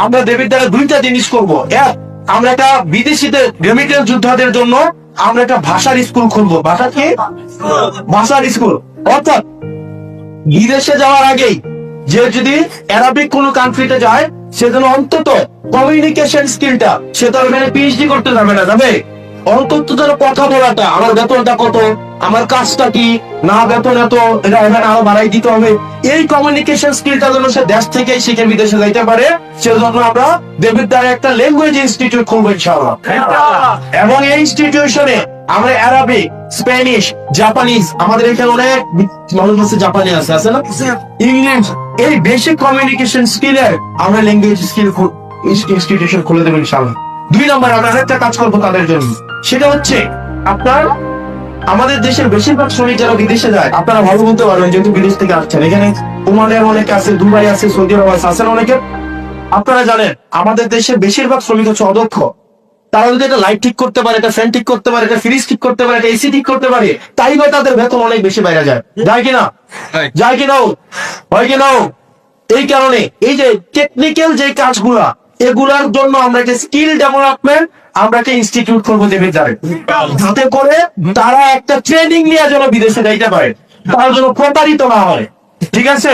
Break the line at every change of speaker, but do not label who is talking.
আমরা দেবিদ্বারে দুইটা জিনিস করবো। এক, আমরা একটা বিদেশিদের রেমিটেন্স যোদ্ধাদের জন্য আমরা একটা ভাষার স্কুল খুলবো। ভাষা কি? ভাষার স্কুল। অর্থাৎ বিদেশে যাওয়ার আগেই যে যদি অ্যারাবিক কোন কান্ট্রিতে যায়, সেজন্য অন্তত কমিউনিকেশন স্কিলটা, সে তো এখানে পিএইচডি করতে যাবে না, যাবে অন্তত যেন কথা বলাটা, আমার বেতনটা কত, আমার কাজটা কি, না বেতন এত, এটা এখানে আরো বাড়াই দিতে হবে, এই কমিউনিকেশন স্কিলটা যেন সে দেশ থেকেই শিখে বিদেশে যাইতে পারে, সেজন্য আমরা দেবিদ্বারে একটা ল্যাঙ্গুয়েজ ইনস্টিটিউট খুলবো ইনশাআল্লাহ। এবং এই ইনস্টিটিউশনে আমরা অ্যারাবিক, স্প্যানিশ, জাপানিজ, আমাদের এখানে অনেক মানুষ আছে, জাপানি আছে না, ইংলিশ, এই বেসিক কমিউনিকেশন স্কিলের আমরা ল্যাঙ্গুয়েজ স্কিল ইনস্টিটিউশন খুলে দেবো ইনশাআল্লাহ। 2 নম্বর আমরা আরেকটা কাজ করবো তাদের জন্য, সেটা হচ্ছে আপনার আমাদের দেশের বেশিরভাগ শ্রমিক যারা বিদেশে যায়, আপনারা ভালো বলতে পারবেন যেহেতু বিদেশ থেকে আসছেন, এখানে ওমানের অনেক আছে, দুবাই আছে, সৌদি আরব আছে, আছেন অনেকে। আপনারা জানেন আমাদের দেশের বেশিরভাগ শ্রমিক হচ্ছে অদক্ষ। তারা যদি একটা লাইট ঠিক করতে পারে, একটা ফ্যান ঠিক করতে পারে, একটা ফ্রিজ ঠিক করতে পারে, একটা এসি ঠিক করতে পারে, তাই হয় তাদের বেতন অনেক বেশি বাইরে যায়। যায় কিনা? যায় কিনা? হয় কিনা? এই কারণে এই যে টেকনিক্যাল যে কাজগুলা, এগুলার জন্য আমরা একটা স্কিল ডেভেলপমেন্ট, আমরা একটা ইনস্টিটিউট করবো দেবিদ্বারে, যাতে করে তারা একটা ট্রেনিং নিয়ে যেন বিদেশে যাইতে পারে, তার জন্য প্রতারিত না হয়। ঠিক আছে?